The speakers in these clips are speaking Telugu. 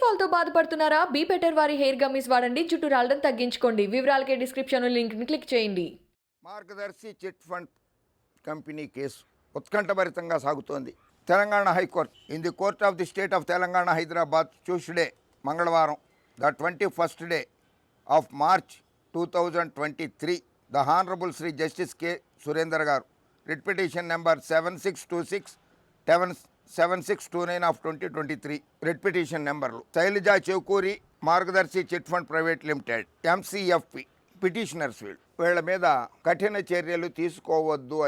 ఫాల్ తో బాధపడుతున్నారా? బీ బెటర్ వారి హెయిర్ గమ్మీస్ వాడండి, జుట్టు రాలడం తగ్గించుకోండి. వివరాలకి డిస్క్రిప్షన్ లింక్ ని క్లిక్ చేయండి. మార్గదర్శి చిట్ ఫండ్ కంపెనీ కేసు ఉత్కంఠభరితంగా సాగుతోంది. Telangana high court in the court of the state of Telangana Hyderabad Tuesday మంగళవారం the 21st day of March 2023 the honourable Shri justice K Surender గారు writ petition number 7626 7629 of 2023 writ petition నెంబర్లు Shailaja Chekuri Margadarsi chit fund private limited MCFP petitioners వీళ్ళ మీద కఠిన చర్యలు తీసుకోవద్దు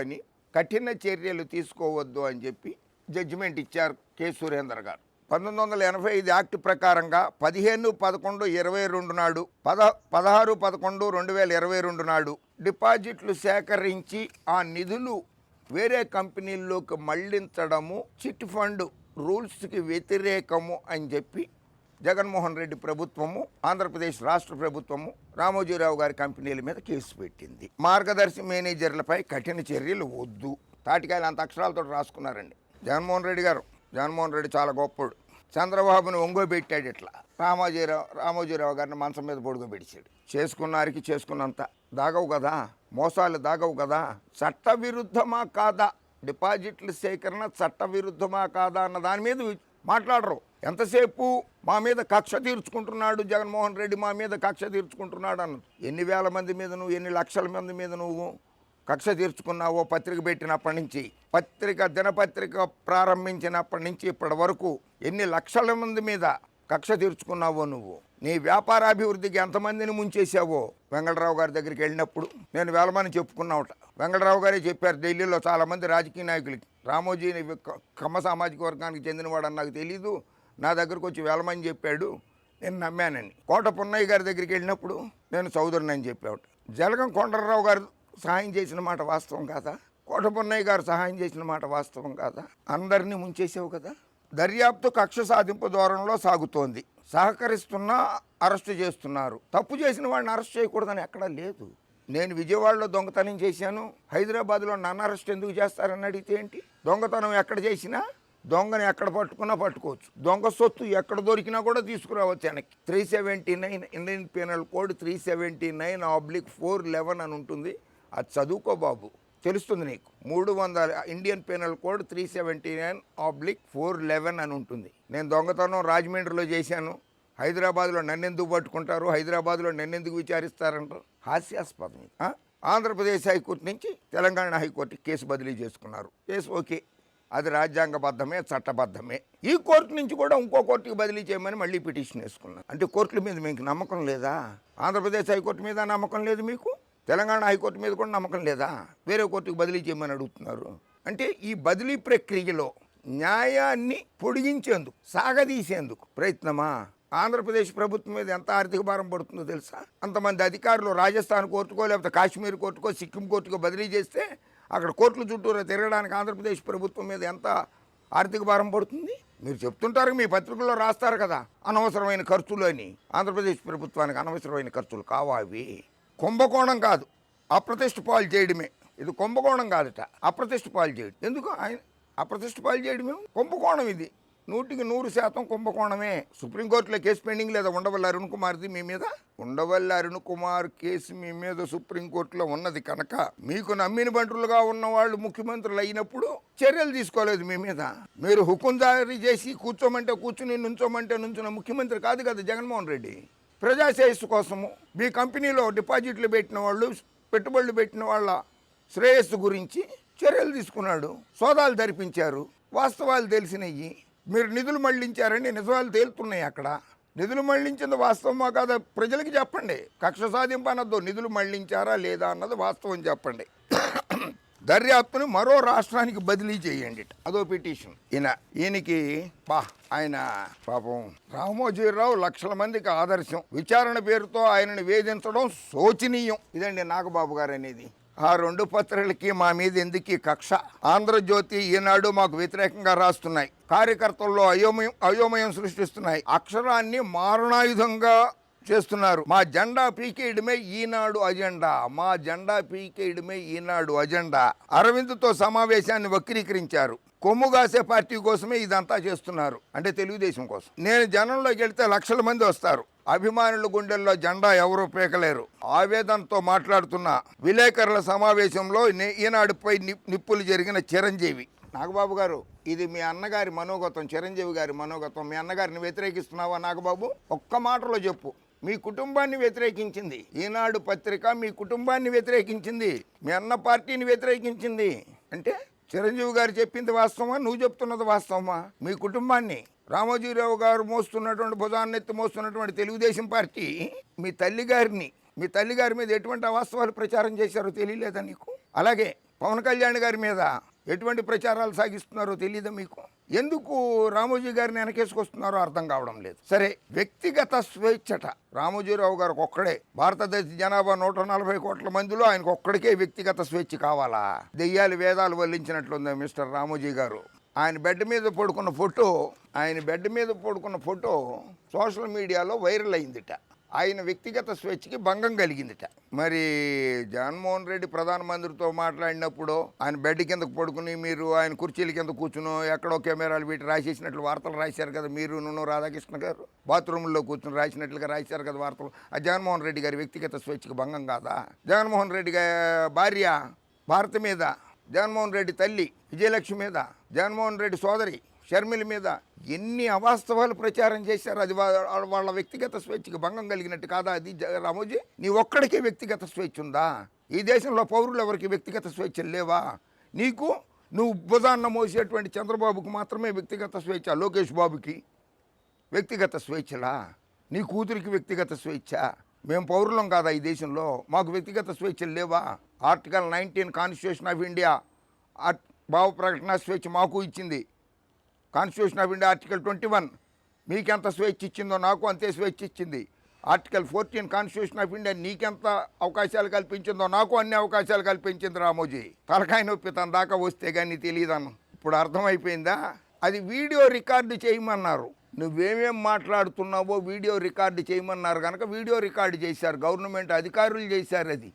అని చెప్పి జడ్జిమెంట్ ఇచ్చారు కె సురేందర్ గారు. 1985 యాక్ట్ ప్రకారంగా 15/11/22 నాడు 16/11/2022 నాడు డిపాజిట్లు సేకరించి ఆ నిధులు వేరే కంపెనీల్లోకి మళ్లించడము చిట్ ఫండ్ రూల్స్కి వ్యతిరేకము అని చెప్పి జగన్మోహన్ రెడ్డి ప్రభుత్వము, ఆంధ్రప్రదేశ్ రాష్ట్ర ప్రభుత్వము రామోజీరావు గారి కంపెనీల మీద కేసు పెట్టింది. మార్గదర్శి మేనేజర్లపై కఠిన చర్యలు వద్దు. తాటికాయలు అంత అక్షరాలతో రాసుకున్నారండి. జగన్మోహన్ రెడ్డి చాలా గొప్పడు. చంద్రబాబుని ఒంగోబెట్టాడు. ఇట్లా రామోజీరావు గారిని మంచం మీద పొడుగోబెట్టాడు. చేసుకున్నారికి చేసుకున్నంత దాగవు కదా, మోసాలు దాగవు కదా. చట్టవిరుద్ధమా కాదా, డిపాజిట్ల సేకరణ చట్టవిరుద్ధమా కాదా అన్న దాని మీద మాట్లాడరు. ఎంతసేపు మా మీద కక్ష తీర్చుకుంటున్నాడు జగన్మోహన్ రెడ్డి, మా మీద కక్ష తీర్చుకుంటున్నాడు అన్నది. ఎన్ని వేల మంది మీద నువ్వు, ఎన్ని లక్షల మంది మీద నువ్వు కక్ష తీర్చుకున్నావో పత్రిక పెట్టినప్పటి నుంచి, దినపత్రిక ప్రారంభించినప్పటి నుంచి ఇప్పటి వరకు ఎన్ని లక్షల మంది మీద కక్ష తీర్చుకున్నావో నువ్వు. నీ వ్యాపారాభివృద్ధికి ఎంతమందిని ముంచేసావో వెంకటరావు గారి దగ్గరికి వెళ్ళినప్పుడు నేను వేలమని చెప్పుకున్నావుట. వెంకటరావు గారే చెప్పారు, ఢిల్లీలో చాలామంది రాజకీయ నాయకులకి రామోజీని కమ్మ సామాజిక వర్గానికి చెందినవాడని నాకు తెలీదు, నా దగ్గరకు వచ్చి వేలమని చెప్పాడు, నేను నమ్మానని. కోట పున్నయ్య గారి దగ్గరికి వెళ్ళినప్పుడు నేను చౌదరిని అని చెప్పావుట. జలగం కొండలరావు గారు సహాయం చేసిన మాట వాస్తవం కాదా? కోట పున్నయ్య గారు సహాయం చేసిన మాట వాస్తవం కాదా? అందరినీ ముంచేసావు కదా. దర్యాప్తు కక్ష సాధింపు ధోరణిలో సాగుతోంది. సహకరిస్తున్నా అరెస్టు చేస్తున్నారు. తప్పు చేసిన వాడిని అరెస్ట్ చేయకూడదని ఎక్కడా లేదు. నేను విజయవాడలో దొంగతనం చేశాను, హైదరాబాద్లో నన్ను అరెస్ట్ ఎందుకు చేస్తారని అడిగితే ఏంటి? దొంగతనం ఎక్కడ చేసినా, దొంగని ఎక్కడ పట్టుకున్నా పట్టుకోవచ్చు. దొంగ సొత్తు ఎక్కడ దొరికినా కూడా తీసుకురావచ్చు వెనక్కి. 379 ఇండియన్ పీనల్ కోడ్ 379/411 అని ఉంటుంది. అది చదువుకో బాబు, తెలుస్తుంది నీకు. 300 ఇండియన్ పీనల్ కోడ్ 379/411 అని ఉంటుంది. నేను దొంగతనం రాజమండ్రిలో చేశాను, హైదరాబాద్లో నన్నెందుకు పట్టుకుంటారు, హైదరాబాద్లో నన్నెందుకు విచారిస్తారంటారు? హాస్యాస్పదం. ఆంధ్రప్రదేశ్ హైకోర్టు నుంచి తెలంగాణ హైకోర్టుకి కేసు బదిలీ చేసుకున్నారు. కేసు ఓకే, అది రాజ్యాంగబద్ధమే, చట్టబద్ధమే. ఈ కోర్టు నుంచి కూడా ఇంకో కోర్టుకి బదిలీ చేయమని మళ్ళీ పిటిషన్ వేసుకున్నారు. అంటే కోర్టుల మీద మీకు నమ్మకం లేదా? ఆంధ్రప్రదేశ్ హైకోర్టు మీద నమ్మకం లేదు మీకు, తెలంగాణ హైకోర్టు మీద కూడా నమ్మకం లేదా? వేరే కోర్టుకు బదిలీ చేయమని అడుగుతున్నారు. అంటే ఈ బదిలీ ప్రక్రియలో న్యాయాన్ని పొడిగించేందుకు, సాగదీసేందుకు ప్రయత్నమా? ఆంధ్రప్రదేశ్ ప్రభుత్వం మీద ఎంత ఆర్థిక భారం పడుతుందో తెలుసా? అంతమంది అధికారులు రాజస్థాన్ కోర్టుకో లేకపోతే కాశ్మీర్ కోర్టుకో సిక్కిం కోర్టుకో బదిలీ చేస్తే అక్కడ కోర్టుల చుట్టూరా తిరగడానికి ఆంధ్రప్రదేశ్ ప్రభుత్వం మీద ఎంత ఆర్థిక భారం పడుతుంది? మీరు చెప్తుంటారు, మీ పత్రికల్లో రాస్తారు కదా అనవసరమైన ఖర్చులు అని. ఆంధ్రప్రదేశ్ ప్రభుత్వానికి అనవసరమైన ఖర్చులు కావా అవి? కుంభకోణం కాదు, అప్రతిష్ట పాలు చేయడమే. ఇది కుంభకోణం కాదట, అప్రతిష్ట పాలు చేయడం. ఎందుకు ఆయన అప్రతిష్ట పాలు చేయడమే? కుంభకోణం ఇది, 100% కుంభకోణమే. సుప్రీంకోర్టులో కేసు పెండింగ్ లేదా ఉండవల్లి అరుణ్ కుమార్ది మీ మీద? ఉండవల్లి అరుణ్ కుమార్ కేసు మీ మీద సుప్రీంకోర్టులో ఉన్నది కనుక మీకు నమ్మిన బంటులుగా ఉన్న వాళ్ళు ముఖ్యమంత్రులు అయినప్పుడు చర్యలు తీసుకోలేదు మీ మీద. మీరు హుకుం జారీ చేసి కూర్చోమంటే కూర్చుని, నుంచోమంటే నుంచున్న ముఖ్యమంత్రి కాదు కదా జగన్మోహన్ రెడ్డి. ప్రజాశ్రేయస్సు కోసము మీ కంపెనీలో డిపాజిట్లు పెట్టిన వాళ్ళు, పెట్టుబడులు పెట్టిన వాళ్ళ శ్రేయస్సు గురించి చర్యలు తీసుకున్నాడు. సోదాలు జరిపించారు, వాస్తవాలు తెలిసినవి. మీరు నిధులు మళ్లించారని నిజాలు తేలుతున్నాయి. అక్కడ నిధులు మళ్లించింది వాస్తవమా కాదా ప్రజలకి చెప్పండి. కక్ష సాధింపు అనద్దు, నిధులు మళ్లించారా లేదా అన్నది వాస్తవం చెప్పండి. దర్యాప్తును మరో రాష్ట్రానికి బదిలీ చేయండి, అదో పిటిషన్. ఈయనకి ఆయన పాపం రామోజీరావు లక్షల మందికి ఆదర్శం. విచారణ పేరుతో ఆయనను వేధించడం శోచనీయం. ఇదండి నాగబాబు గారు అనేది. ఆ రెండు పత్రికలకి మా మీద ఎందుకు కక్ష? ఆంధ్రజ్యోతి, ఈనాడు మాకు వ్యతిరేకంగా రాస్తున్నాయి. కార్యకర్తల్లో అయోమయం సృష్టిస్తున్నాయి. అక్షరాన్ని మారణాయుధంగా చేస్తున్నారు. మా జెండా పీకేయడమే ఈనాడు అజెండా. అరవింద్తో సమావేశాన్ని వక్రీకరించారు. కొమ్ము కాసే పార్టీ కోసమే ఇదంతా చేస్తున్నారు, అంటే తెలుగుదేశం కోసం. నేను జనంలోకి వెళ్తే లక్షల మంది వస్తారు, అభిమానుల గుండెల్లో జెండా ఎవరూ పీకలేరు. ఆవేదనతో మాట్లాడుతున్న విలేకరుల సమావేశంలో ఈనాడుపై నిప్పులు జరిగిన చిరంజీవి. నాగబాబు గారు, ఇది మీ అన్నగారి మనోగతం, చిరంజీవి గారి మనోగతం. మీ అన్నగారిని వ్యతిరేకిస్తున్నావా నాగబాబు? ఒక్క మాటలో చెప్పు. మీ కుటుంబాన్ని వ్యతిరేకించింది ఈనాడు పత్రిక, మీ కుటుంబాన్ని వ్యతిరేకించింది, మీ అన్న పార్టీని వ్యతిరేకించింది. అంటే చిరంజీవి గారు చెప్పింది వాస్తవమా, నువ్వు చెప్తున్నది వాస్తవమా? మీ కుటుంబాన్ని, రామోజీరావు గారు మోస్తున్నటువంటి భుజాన్నెత్తి మోస్తున్నటువంటి తెలుగుదేశం పార్టీ మీ తల్లిగారి మీద ఎటువంటి అవాస్తవాలు ప్రచారం చేశారో తెలియలేదా నీకు? అలాగే పవన్ కళ్యాణ్ గారి మీద ఎటువంటి ప్రచారాలు సాగిస్తున్నారో తెలియదా మీకు? ఎందుకు రామోజీ గారిని వెనకేసుకొస్తున్నారో అర్థం కావడం లేదు. సరే, వ్యక్తిగత స్వేచ్ఛట రామోజీరావు గారికి ఒక్కడే. భారతదేశ జనాభా 140 కోట్ల మందిలో ఆయనకు ఒక్కడికే వ్యక్తిగత స్వేచ్ఛ కావాలా? దెయ్యాలు వేదాలు వల్లించినట్లుంది మిస్టర్ రామోజీ గారు. ఆయన బెడ్ మీద పడుకున్న ఫోటో సోషల్ మీడియాలో వైరల్ అయిందిట. ఆయన వ్యక్తిగత స్వేచ్ఛకి భంగం కలిగిందిట. మరి జగన్మోహన్ రెడ్డి ప్రధానమంత్రితో మాట్లాడినప్పుడు ఆయన బెడ్ కిందకు పడుకుని, మీరు ఆయన కుర్చీల కింద కూర్చుని ఎక్కడో కెమెరాలు పెట్టి రాసేసినట్లు వార్తలు రాశారు కదా మీరు, రాధాకృష్ణ గారు బాత్రూంలో కూర్చుని రాసినట్లుగా రాశారు కదా వార్తలు. ఆ జగన్మోహన్ రెడ్డి గారి వ్యక్తిగత స్వేచ్ఛకి భంగం కాదా? జగన్మోహన్ రెడ్డి భార్య భారతి మీద, జగన్మోహన్ రెడ్డి తల్లి విజయలక్ష్మి మీద, జగన్మోహన్ రెడ్డి సోదరి షర్మిల మీద ఎన్ని అవాస్తవాలు ప్రచారం చేశారు. అది వాళ్ళ వ్యక్తిగత స్వేచ్ఛకి భంగం కలిగినట్టు కాదా? అది రామోజీ, నీ ఒక్కడికే వ్యక్తిగత స్వేచ్ఛ ఉందా? ఈ దేశంలో పౌరులు ఎవరికి వ్యక్తిగత స్వేచ్ఛలు లేవా? నువ్వు భుజాన్న మోసేటువంటి చంద్రబాబుకు మాత్రమే వ్యక్తిగత స్వేచ్ఛ, లోకేష్ బాబుకి వ్యక్తిగత స్వేచ్ఛలా? నీ కూతురికి వ్యక్తిగత స్వేచ్ఛ? మేము పౌరులం కాదా ఈ దేశంలో? మాకు వ్యక్తిగత స్వేచ్ఛలు లేవా? ఆర్టికల్ 19 కాన్స్టిట్యూషన్ ఆఫ్ ఇండియా భావ ప్రకటన స్వేచ్ఛ మాకు ఇచ్చింది. కాన్స్టిట్యూషన్ ఆఫ్ ఇండియా ఆర్టికల్ 21 మీకెంత స్వేచ్ఛ ఇచ్చిందో నాకు అంతే స్వేచ్ఛ ఇచ్చింది. ఆర్టికల్ 14 కాన్స్టిట్యూషన్ ఆఫ్ ఇండియా నీకెంత అవకాశాలు కల్పించిందో నాకు అన్ని అవకాశాలు కల్పించింది రామోజీ. తలకాయ నొప్పి తన దాకా వస్తే కానీ తెలియదను. ఇప్పుడు అర్థమైపోయిందా? అది వీడియో రికార్డు చేయమన్నారు. నువ్వేమేం మాట్లాడుతున్నావో వీడియో రికార్డు చేయమన్నారు కనుక వీడియో రికార్డు చేశారు, గవర్నమెంట్ అధికారులు చేశారు. అది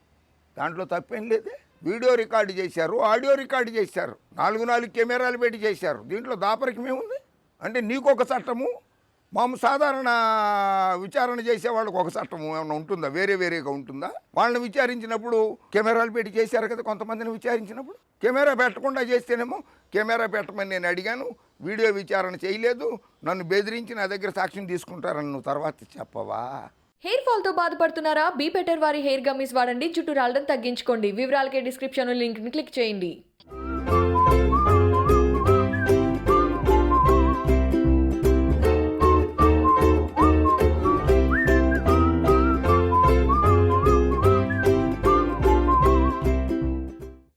దాంట్లో తప్పేం లేదే. వీడియో రికార్డు చేశారు, ఆడియో రికార్డు చేశారు, 4 కెమెరాలు పెట్టి చేశారు. దీంట్లో దాపరికమేముంది? అంటే నీకు ఒక చట్టము, సాధారణ విచారణ చేసే వాళ్ళకు ఒక చట్టము ఏమైనా ఉంటుందా? వేరేగా ఉంటుందా? వాళ్ళని విచారించినప్పుడు కెమెరాలు పెట్టి చేశారు కదా, కొంతమందిని విచారించినప్పుడు. కెమెరా పెట్టకుండా చేస్తేనేమో కెమెరా పెట్టమని నేను అడిగాను, వీడియో విచారణ చేయలేదు, నన్ను బెదిరించి నా దగ్గర సాక్ష్యం తీసుకుంటారని నువ్వు తర్వాత చెప్పవా? హెయిర్ ఫాల్ తో బాధపడుతున్నారా? బీ బెటర్ వారి హెయిర్ గమ్మీస్ వాడండి, జుట్టు రాలడం తగ్గించుకోండి. వివరాలకే డిస్క్రిప్షన్ లింక్ ని క్లిక్ చేయండి.